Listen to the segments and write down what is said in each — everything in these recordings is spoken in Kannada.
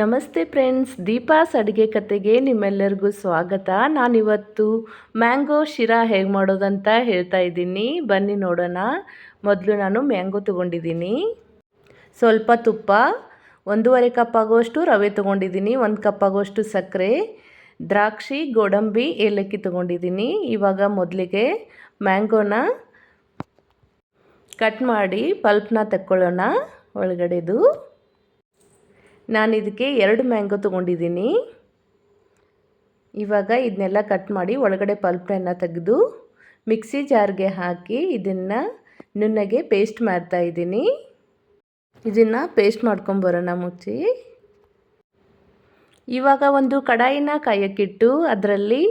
ನಮಸ್ತೆ ಫ್ರೆಂಡ್ಸ್, ದೀಪಾಸ್ ಅಡುಗೆ ಕತೆಗೆ ನಿಮ್ಮೆಲ್ಲರಿಗೂ ಸ್ವಾಗತ. ನಾನಿವತ್ತು ಮ್ಯಾಂಗೋ ಶಿರಾ ಹೇಗೆ ಮಾಡೋದಂತ ಹೇಳ್ತಾ ಇದ್ದೀನಿ. ಬನ್ನಿ ನೋಡೋಣ. ಮೊದಲು ನಾನು ಮ್ಯಾಂಗೋ ತೊಗೊಂಡಿದ್ದೀನಿ, ಸ್ವಲ್ಪ ತುಪ್ಪ, 1.5 ಕಪ್ ಆಗುವಷ್ಟು ರವೆ ತೊಗೊಂಡಿದ್ದೀನಿ, 1 ಕಪ್ ಆಗುವಷ್ಟು ಸಕ್ಕರೆ, ದ್ರಾಕ್ಷಿ, ಗೋಡಂಬಿ, ಏಲಕ್ಕಿ ತೊಗೊಂಡಿದ್ದೀನಿ. ಇವಾಗ ಮೊದಲಿಗೆ ಮ್ಯಾಂಗೋನ ಕಟ್ ಮಾಡಿ ಪಲ್ಪ್ನ ತಕ್ಕೊಳ್ಳೋಣ ಒಳಗಡೆದು. ನಾನು ಇದಕ್ಕೆ 2 ಮ್ಯಾಂಗೋ ತೊಗೊಂಡಿದ್ದೀನಿ. ಇವಾಗ ಇದನ್ನೆಲ್ಲ ಕಟ್ ಮಾಡಿ ಒಳಗಡೆ ಪಲ್ಪನ್ನು ತೆಗೆದು ಮಿಕ್ಸಿ ಜಾರ್ಗೆ ಹಾಕಿ ಇದನ್ನು ನುಣ್ಣಗೆ ಪೇಸ್ಟ್ ಮಾಡ್ತಾಯಿದ್ದೀನಿ. ಇದನ್ನು ಪೇಸ್ಟ್ ಮಾಡ್ಕೊಂಬರೋಣ ಮುಚ್ಚಿ. ಇವಾಗ ಒಂದು ಕಡಾಯಿನ ಕಾಯಕ್ಕಿಟ್ಟು ಅದರಲ್ಲಿ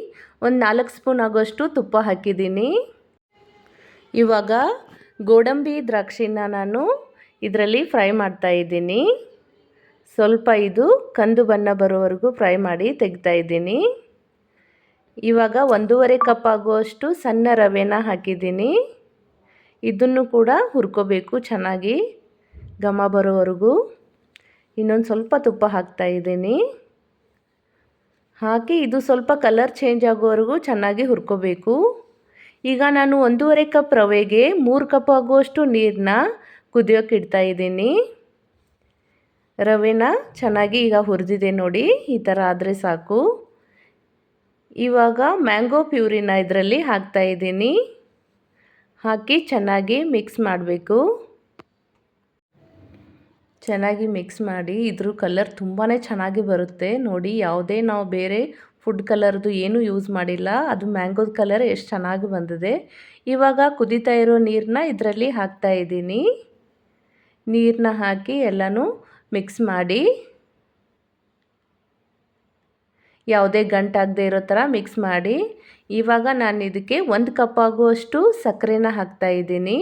ಒಂದು 4 ಸ್ಪೂನ್ ಆಗೋಷ್ಟು ತುಪ್ಪ ಹಾಕಿದ್ದೀನಿ. ಇವಾಗ ಗೋಡಂಬಿ ದ್ರಾಕ್ಷಿನ ನಾನು ಇದರಲ್ಲಿ ಫ್ರೈ ಮಾಡ್ತಾಯಿದ್ದೀನಿ. ಸ್ವಲ್ಪ ಇದು ಕಂದು ಬಣ್ಣ ಬರೋವರೆಗೂ ಫ್ರೈ ಮಾಡಿ ತೆಗಿತಾ ಇದ್ದೀನಿ. ಇವಾಗ 1.5 ಕಪ್ ಆಗುವಷ್ಟು ಸಣ್ಣ ರವೆನ ಹಾಕಿದ್ದೀನಿ. ಇದನ್ನು ಕೂಡ ಹುರ್ಕೋಬೇಕು ಚೆನ್ನಾಗಿ ಘಮ ಬರೋವರೆಗೂ. ಇನ್ನೊಂದು ಸ್ವಲ್ಪ ತುಪ್ಪ ಹಾಕ್ತಾ ಇದ್ದೀನಿ. ಹಾಕಿ ಇದು ಸ್ವಲ್ಪ ಕಲರ್ ಚೇಂಜ್ ಆಗೋವರೆಗೂ ಚೆನ್ನಾಗಿ ಹುರ್ಕೋಬೇಕು. ಈಗ ನಾನು 1.5 ಕಪ್ ರವೆಗೆ 3 ಕಪ್ ಆಗುವಷ್ಟು ನೀರನ್ನ ಕುದಿಯೋಕೆ ಇಡ್ತಾ ಇದ್ದೀನಿ. ರವೆನ ಚೆನ್ನಾಗಿ ಈಗ ಹುರಿದಿದೆ ನೋಡಿ, ಈ ಥರ ಆದರೆ ಸಾಕು. ಇವಾಗ ಮ್ಯಾಂಗೋ ಪ್ಯೂರಿನ ಇದರಲ್ಲಿ ಹಾಕ್ತಾ ಇದ್ದೀನಿ. ಹಾಕಿ ಚೆನ್ನಾಗಿ ಮಿಕ್ಸ್ ಮಾಡಬೇಕು. ಚೆನ್ನಾಗಿ ಮಿಕ್ಸ್ ಮಾಡಿ. ಇದ್ರ ಕಲರ್ ತುಂಬಾ ಚೆನ್ನಾಗಿ ಬರುತ್ತೆ ನೋಡಿ. ಯಾವುದೇ ನಾವು ಬೇರೆ ಫುಡ್ ಕಲರ್ದು ಏನೂ ಯೂಸ್ ಮಾಡಿಲ್ಲ, ಅದು ಮ್ಯಾಂಗೋದ ಕಲರ್ ಎಷ್ಟು ಚೆನ್ನಾಗಿ ಬಂದಿದೆ. ಇವಾಗ ಕುದೀತಾ ಇರೋ ನೀರನ್ನ ಇದರಲ್ಲಿ ಹಾಕ್ತಾ ಇದ್ದೀನಿ. ನೀರನ್ನ ಹಾಕಿ ಎಲ್ಲನೂ ಮಿಕ್ಸ್ ಮಾಡಿ ಯಾವುದೇ ಗಂಟಾಗದೇ ಇರೋ ಥರ ಮಿಕ್ಸ್ ಮಾಡಿ. ಇವಾಗ ನಾನು ಇದಕ್ಕೆ 1 ಕಪ್ ಆಗುವಷ್ಟು ಸಕ್ಕರೆನ ಹಾಕ್ತಾ ಇದ್ದೀನಿ.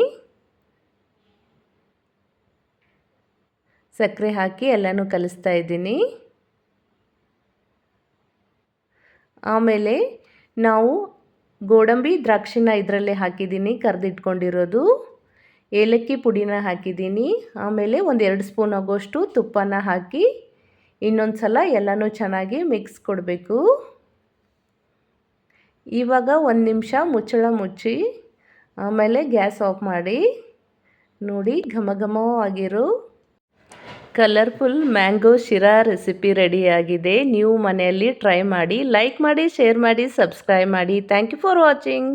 ಸಕ್ಕರೆ ಹಾಕಿ ಎಲ್ಲನೂ ಕಲಿಸ್ತಾ ಇದ್ದೀನಿ. ಆಮೇಲೆ ನಾವು ಗೋಡಂಬಿ ದ್ರಾಕ್ಷಿನ ಇದರಲ್ಲೇ ಹಾಕಿದ್ದೀನಿ, ಕರೆದಿಟ್ಕೊಂಡಿರೋದು. ಏಲಕ್ಕಿ ಪುಡಿನ ಹಾಕಿದ್ದೀನಿ. ಆಮೇಲೆ 1-2 ಸ್ಪೂನ್ ಆಗೋಷ್ಟು ತುಪ್ಪನ ಹಾಕಿ ಇನ್ನೊಂದು ಸಲ ಎಲ್ಲನೂ ಚೆನ್ನಾಗಿ ಮಿಕ್ಸ್ ಕೊಡಬೇಕು. ಇವಾಗ 1 ನಿಮಿಷ ಮುಚ್ಚಳ ಮುಚ್ಚಿ ಆಮೇಲೆ ಗ್ಯಾಸ್ ಆಫ್ ಮಾಡಿ ನೋಡಿ. ಘಮ ಘಮವಾಗಿರೋ ಕಲರ್ಫುಲ್ ಮ್ಯಾಂಗೋ ಶಿರಾ ರೆಸಿಪಿ ರೆಡಿಯಾಗಿದೆ. ನೀವು ಮನೆಯಲ್ಲಿ ಟ್ರೈ ಮಾಡಿ. ಲೈಕ್ ಮಾಡಿ, ಶೇರ್ ಮಾಡಿ, ಸಬ್ಸ್ಕ್ರೈಬ್ ಮಾಡಿ. Thank you for watching.